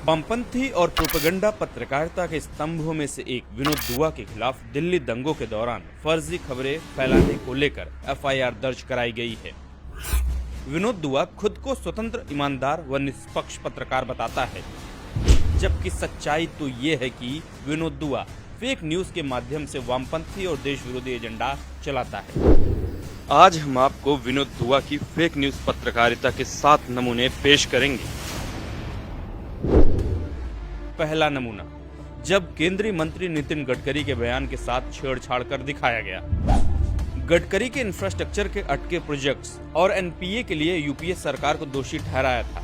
वामपंथी और प्रोपेगेंडा पत्रकारिता के स्तंभों में से एक विनोद दुआ के खिलाफ दिल्ली दंगों के दौरान फर्जी खबरें फैलाने को लेकर एफआईआर दर्ज कराई गई है। विनोद दुआ खुद को स्वतंत्र, ईमानदार व निष्पक्ष पत्रकार बताता है, जबकि सच्चाई तो ये है कि विनोद दुआ फेक न्यूज के माध्यम से वामपंथी और देश विरोधी एजेंडा चलाता है। आज हम आपको विनोद दुआ की फेक न्यूज पत्रकारिता के 7 नमूने पेश करेंगे। पहला नमूना, जब केंद्रीय मंत्री नितिन गडकरी के बयान के साथ छेड़छाड़ कर दिखाया गया। गडकरी के इंफ्रास्ट्रक्चर के अटके प्रोजेक्ट्स और एनपीए के लिए यूपीए सरकार को दोषी ठहराया था,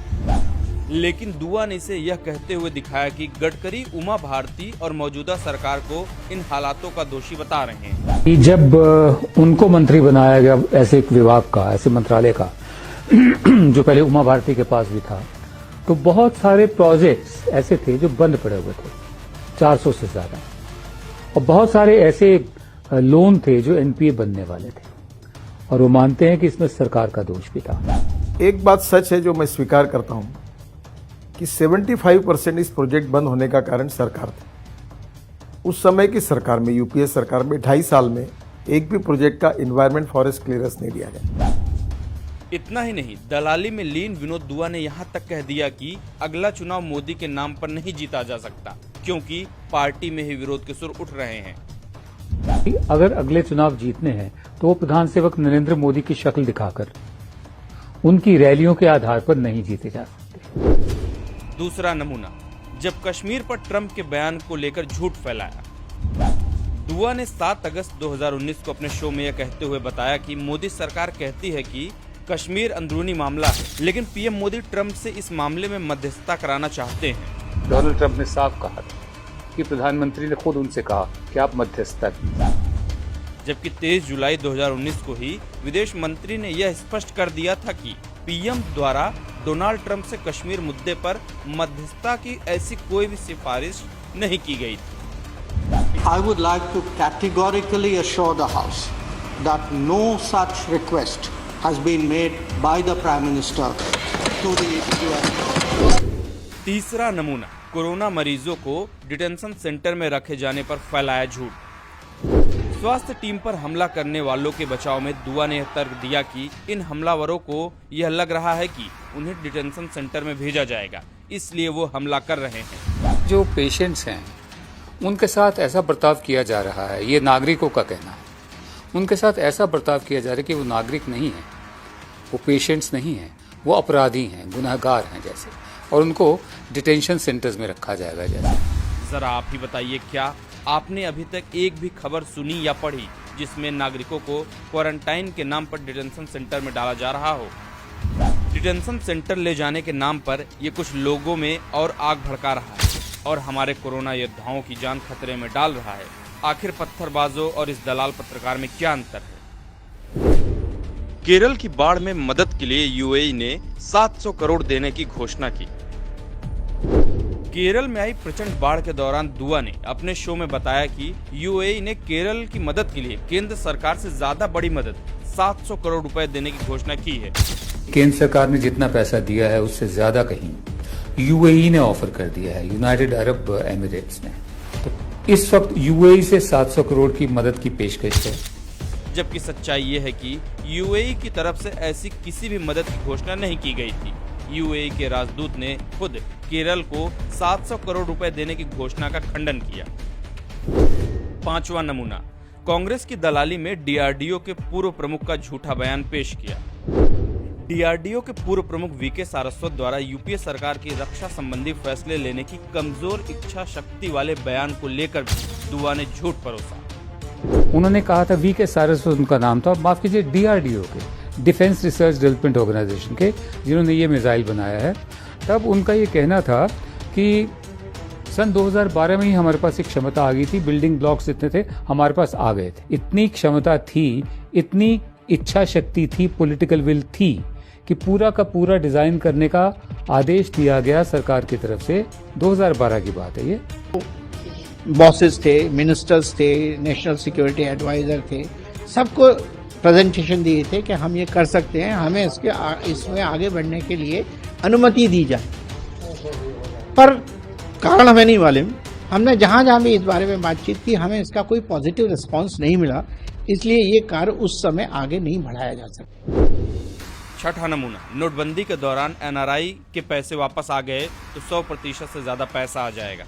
लेकिन दुआ ने इसे यह कहते हुए दिखाया कि गडकरी उमा भारती और मौजूदा सरकार को इन हालातों का दोषी बता रहे हैं। जब उनको मंत्री बनाया गया ऐसे एक विभाग का, ऐसे मंत्रालय का जो पहले उमा भारती के पास भी था, तो बहुत सारे प्रोजेक्ट्स ऐसे थे जो बंद पड़े हुए थे, 400 से ज्यादा, और बहुत सारे ऐसे लोन थे जो एनपीए बनने वाले थे, और वो मानते हैं कि इसमें सरकार का दोष भी था। एक बात सच है जो मैं स्वीकार करता हूं कि 75% इस प्रोजेक्ट बंद होने का कारण सरकार था। उस समय की सरकार में, यूपीए सरकार में 2.5 साल में एक भी प्रोजेक्ट का एनवायरमेंट फॉरेस्ट क्लियरेंस नहीं दिया गया। इतना ही नहीं, दलाली में लीन विनोद दुआ ने यहाँ तक कह दिया कि अगला चुनाव मोदी के नाम पर नहीं जीता जा सकता, क्योंकि पार्टी में ही विरोध के सुर उठ रहे हैं। अगर अगले चुनाव जीतने हैं तो वो प्रधान सेवक नरेंद्र मोदी की शक्ल दिखाकर उनकी रैलियों के आधार पर नहीं जीते जा सकते। दूसरा नमूना, जब कश्मीर पर ट्रंप के बयान को लेकर झूठ फैलाया। दुआ ने 7 अगस्त 2019 को अपने शो में यह कहते हुए बताया कि मोदी सरकार कहती है कि कश्मीर अंदरूनी मामला है, लेकिन पीएम मोदी ट्रंप से इस मामले में मध्यस्थता कराना चाहते हैं। डोनाल्ड ट्रंप ने साफ कहा कि प्रधानमंत्री ने खुद उनसे कहा कि आप मध्यस्थता कीजिए। जबकि 23 जुलाई 2019 को ही विदेश मंत्री ने यह स्पष्ट कर दिया था कि पीएम द्वारा डोनाल्ड ट्रंप से कश्मीर मुद्दे पर मध्यस्थता की ऐसी कोई भी सिफारिश नहीं की गई थी। I would like to categorically assure the House that no such request has been made by the Prime Minister to the US. तीसरा नमूना, कोरोना मरीजों को डिटेंशन सेंटर में रखे जाने पर फैलाया झूठ। स्वास्थ्य टीम पर हमला करने वालों के बचाव में दुआ ने यह तर्क दिया कि इन हमलावरों को यह लग रहा है कि उन्हें डिटेंशन सेंटर में भेजा जाएगा, इसलिए वो हमला कर रहे हैं। जो पेशेंट्स हैं उनके साथ ऐसा बर्ताव किया जा रहा है, ये नागरिकों का कहना है। उनके साथ ऐसा बर्ताव किया जा रहा है कि वो नागरिक नहीं है, वो पेशेंट्स नहीं हैं, वो अपराधी हैं, गुनहगार हैं जैसे, और उनको डिटेंशन सेंटर्स में रखा जाएगा जैसे। जरा आप ही बताइए, क्या आपने अभी तक एक भी खबर सुनी या पढ़ी जिसमें नागरिकों को क्वारंटाइन के नाम पर डिटेंशन सेंटर में डाला जा रहा हो? डिटेंशन सेंटर ले जाने के नाम पर ये कुछ लोगों में और आग भड़का रहा है और हमारे कोरोना योद्धाओं की जान खतरे में डाल रहा है। आखिर पत्थरबाजों और इस दलाल पत्रकार में क्या अंतर है? केरल की बाढ़ में मदद के लिए यूएई ने 700 करोड़ देने की घोषणा की। केरल में आई प्रचंड बाढ़ के दौरान दुआ ने अपने शो में बताया कि यूएई ने केरल की मदद के लिए केंद्र सरकार से ज्यादा बड़ी मदद 700 करोड़ रुपए देने की घोषणा की है। केंद्र सरकार ने जितना पैसा दिया है उससे ज्यादा कहीं यूएई ने ऑफर कर दिया है, यूनाइटेड अरब एमिरेट्स ने। तो इस वक्त यूएई से 700 करोड़ की मदद की पेशकश है, जबकि सच्चाई ये है कि यूएई की तरफ से ऐसी किसी भी मदद की घोषणा नहीं की गई थी। यूएई के राजदूत ने खुद केरल को 700 करोड़ रुपए देने की घोषणा का खंडन किया। पांचवा नमूना, कांग्रेस की दलाली में डीआरडीओ के पूर्व प्रमुख का झूठा बयान पेश किया। डीआरडीओ के पूर्व प्रमुख वीके सारस्वत द्वारा यूपीए सरकार की रक्षा संबंधी फैसले लेने की कमजोर इच्छा शक्ति वाले बयान को लेकर भी दुआ ने झूठ परोसा। उन्होंने कहा था, वीके सारस्वत उनका नाम था, माफ कीजिए डीआरडीओ के, डिफेंस रिसर्च डेवलपमेंट ऑर्गेनाइजेशन के, जिन्होंने ये मिसाइल बनाया है। तब उनका ये कहना था कि सन 2012 में ही हमारे पास एक क्षमता आ गई थी, बिल्डिंग ब्लॉक्स इतने थे, हमारे पास आ गए थे। इतनी क्षमता थी, इतनी इच्छा शक्ति थी, पॉलिटिकल विल थी कि पूरा का पूरा डिजाइन करने का आदेश दिया गया सरकार की तरफ से। 2012 की बात है ये। बॉसेस थे, मिनिस्टर्स थे, नेशनल सिक्योरिटी एडवाइजर थे, सबको प्रेजेंटेशन दिए थे कि हम ये कर सकते हैं, हमें इसमें आगे बढ़ने के लिए अनुमति दी जाए। पर कारण हमें नहीं मालूम। हमने जहां जहां भी इस बारे में बातचीत की, हमें इसका कोई पॉजिटिव रिस्पांस नहीं मिला, इसलिए ये कार्य उस समय आगे नहीं बढ़ाया जा सका। छठा नमूना, नोटबंदी के दौरान एनआरआई के पैसे वापस आ गए तो 100% से ज्यादा पैसा आ जाएगा।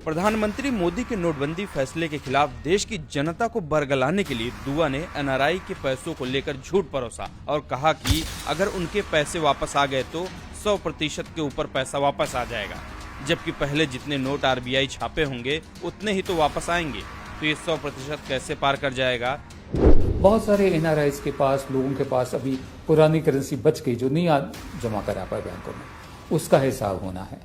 प्रधानमंत्री मोदी के नोटबंदी फैसले के खिलाफ देश की जनता को बरगलाने के लिए दुआ ने एनआरआई के पैसों को लेकर झूठ परोसा और कहा कि अगर उनके पैसे वापस आ गए तो 100% के ऊपर पैसा वापस आ जाएगा, जबकि पहले जितने नोट आरबीआई छापे होंगे उतने ही तो वापस आएंगे। तो ये 100% कैसे पार कर जाएगा? बहुत सारे एनआरआईज के पास, लोगों के पास अभी पुरानी करेंसी बच गई जो नहीं जमा करा पाए बैंकों में, उसका हिसाब होना है।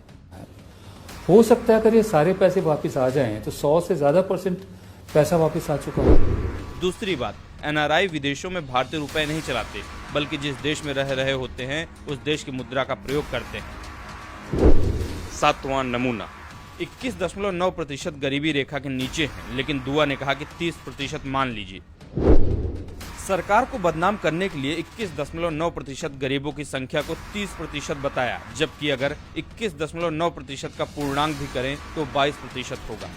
हो सकता है अगर ये सारे पैसे वापस आ जाएं तो 100 से ज्यादा % पैसा वापस आ चुका हो। दूसरी बात, एनआरआई विदेशों में भारतीय रुपए नहीं चलाते, बल्कि जिस देश में रह रहे होते हैं उस देश की मुद्रा का प्रयोग करते हैं। सातवां नमूना, 21.9% गरीबी रेखा के नीचे हैं, लेकिन दुआ ने कहा कि 30% मान लीजिए। सरकार को बदनाम करने के लिए 21.9% गरीबों की संख्या को 30% बताया, जबकि अगर 21.9% का पूर्णांक भी करें तो 22% होगा।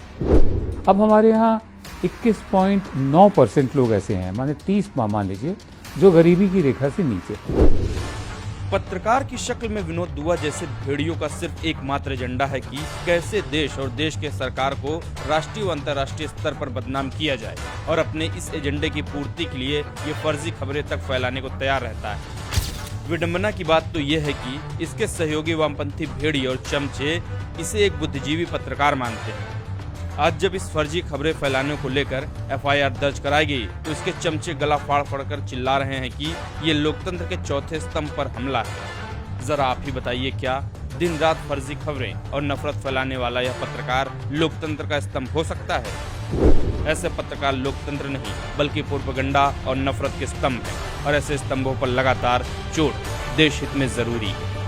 अब हमारे यहाँ 21.9% लोग ऐसे हैं, माने 30 मान लीजिए, जो गरीबी की रेखा से नीचे। पत्रकार की शक्ल में विनोद दुआ जैसे भेड़ियों का सिर्फ एकमात्र एजेंडा है कि कैसे देश और देश के सरकार को राष्ट्रीय व अंतर्राष्ट्रीय स्तर पर बदनाम किया जाए, और अपने इस एजेंडे की पूर्ति के लिए ये फर्जी खबरें तक फैलाने को तैयार रहता है। विडंबना की बात तो यह है कि इसके सहयोगी वामपंथी भेड़िए और चमचे इसे एक बुद्धिजीवी पत्रकार मानते हैं। आज जब इस फर्जी खबरें फैलाने को लेकर एफआईआर दर्ज कराई गई तो इसके चमचे गला फाड़ फाड़कर चिल्ला रहे हैं कि ये लोकतंत्र के चौथे स्तंभ पर हमला है। जरा आप ही बताइए, क्या दिन रात फर्जी खबरें और नफरत फैलाने वाला यह पत्रकार लोकतंत्र का स्तंभ हो सकता है? ऐसे पत्रकार लोकतंत्र नहीं बल्कि प्रोपेगेंडा और नफरत के स्तंभ हैं, और ऐसे स्तंभों पर लगातार चोट देश हित में जरूरी है।